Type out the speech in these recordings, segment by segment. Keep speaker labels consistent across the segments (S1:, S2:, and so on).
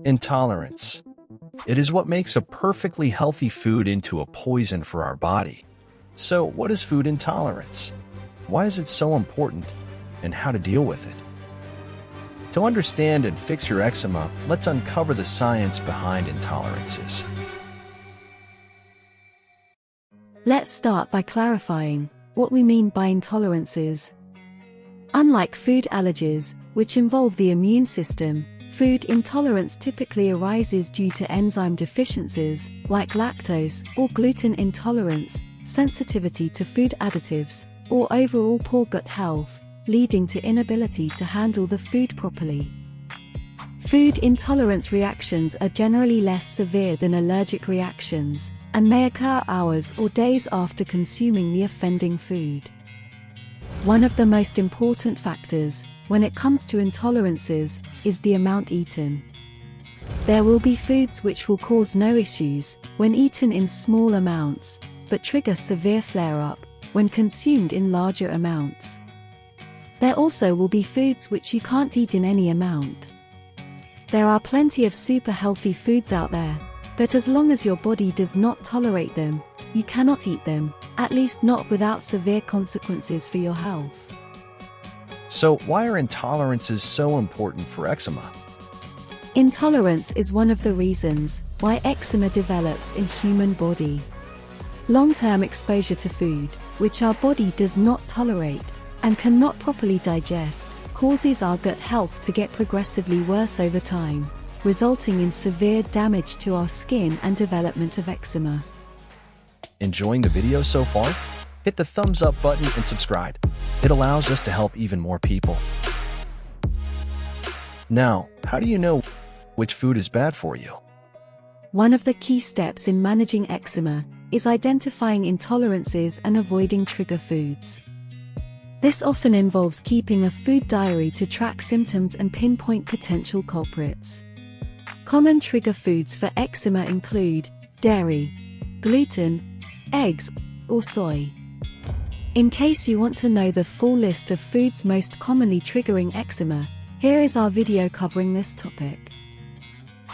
S1: Intolerance. It is what makes a perfectly healthy food into a poison for our body. So, what is food intolerance? Why is it so important? And how to deal with it? To understand and fix your eczema, let's uncover the science behind intolerances.
S2: Let's start by clarifying what we mean by intolerances. Unlike food allergies, which involve the immune system, food intolerance typically arises due to enzyme deficiencies, like lactose or gluten intolerance, sensitivity to food additives, or overall poor gut health, leading to inability to handle the food properly. Food intolerance reactions are generally less severe than allergic reactions, and may occur hours or days after consuming the offending food. One of the most important factors, when it comes to intolerances, is the amount eaten. There will be foods which will cause no issues when eaten in small amounts, but trigger severe flare-up when consumed in larger amounts. There also will be foods which you can't eat in any amount. There are plenty of super healthy foods out there, but as long as your body does not tolerate them, you cannot eat them, at least not without severe consequences for your health.
S1: So, why are intolerances so important for eczema?
S2: Intolerance is one of the reasons why eczema develops in human body. Long-term exposure to food, which our body does not tolerate and cannot properly digest, causes our gut health to get progressively worse over time, resulting in severe damage to our skin and development of eczema.
S1: Enjoying the video so far? Hit the thumbs up button and subscribe. It allows us to help even more people. Now, how do you know which food is bad for you?
S2: One of the key steps in managing eczema is identifying intolerances and avoiding trigger foods. This often involves keeping a food diary to track symptoms and pinpoint potential culprits. Common trigger foods for eczema include dairy, gluten, eggs, or soy. In case you want to know the full list of foods most commonly triggering eczema, here is our video covering this topic.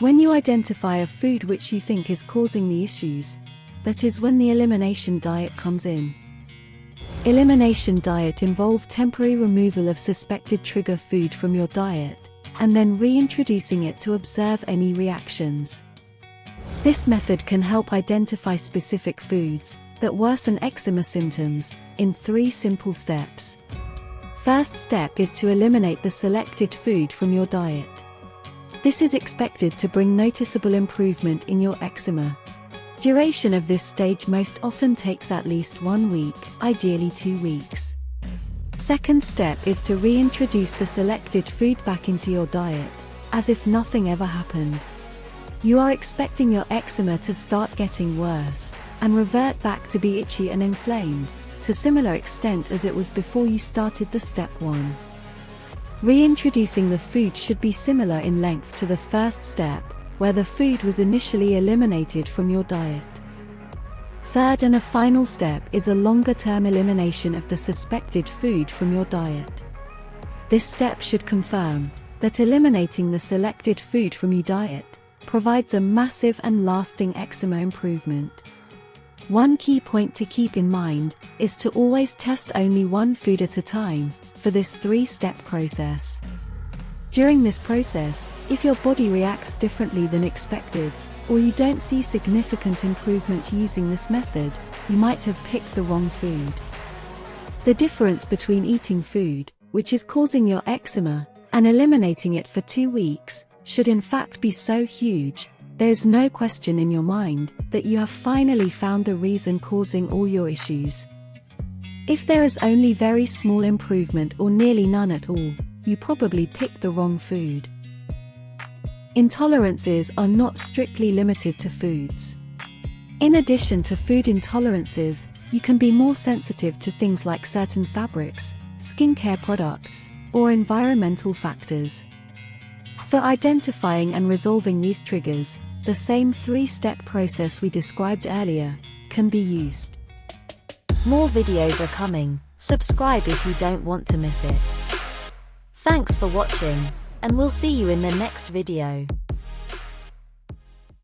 S2: When you identify a food which you think is causing the issues, that is when the elimination diet comes in. Elimination diet involves temporary removal of suspected trigger food from your diet, and then reintroducing it to observe any reactions. This method can help identify specific foods that worsen eczema symptoms in 3 simple steps. First step is to eliminate the selected food from your diet. This is expected to bring noticeable improvement in your eczema. Duration of this stage most often takes at least 1 week, ideally 2 weeks. Second step is to reintroduce the selected food back into your diet, as if nothing ever happened. You are expecting your eczema to start getting worse, and revert back to be itchy and inflamed, to similar extent as it was before you started the step 1. Reintroducing the food should be similar in length to the first step, where the food was initially eliminated from your diet. Third and a final step is a longer-term elimination of the suspected food from your diet. This step should confirm that eliminating the selected food from your diet provides a massive and lasting eczema improvement. One key point to keep in mind is to always test only one food at a time for this 3-step process. During this process, if your body reacts differently than expected, or you don't see significant improvement using this method, you might have picked the wrong food. The difference between eating food, which is causing your eczema, and eliminating it for 2 weeks, should in fact be so huge, there is no question in your mind that you have finally found the reason causing all your issues. If there is only very small improvement or nearly none at all, you probably picked the wrong food. Intolerances are not strictly limited to foods. In addition to food intolerances, you can be more sensitive to things like certain fabrics, skincare products, or environmental factors. For identifying and resolving these triggers, the same 3-step process we described earlier can be used.
S3: More videos are coming. Subscribe if you don't want to miss it. Thanks for watching, and we'll see you in the next video.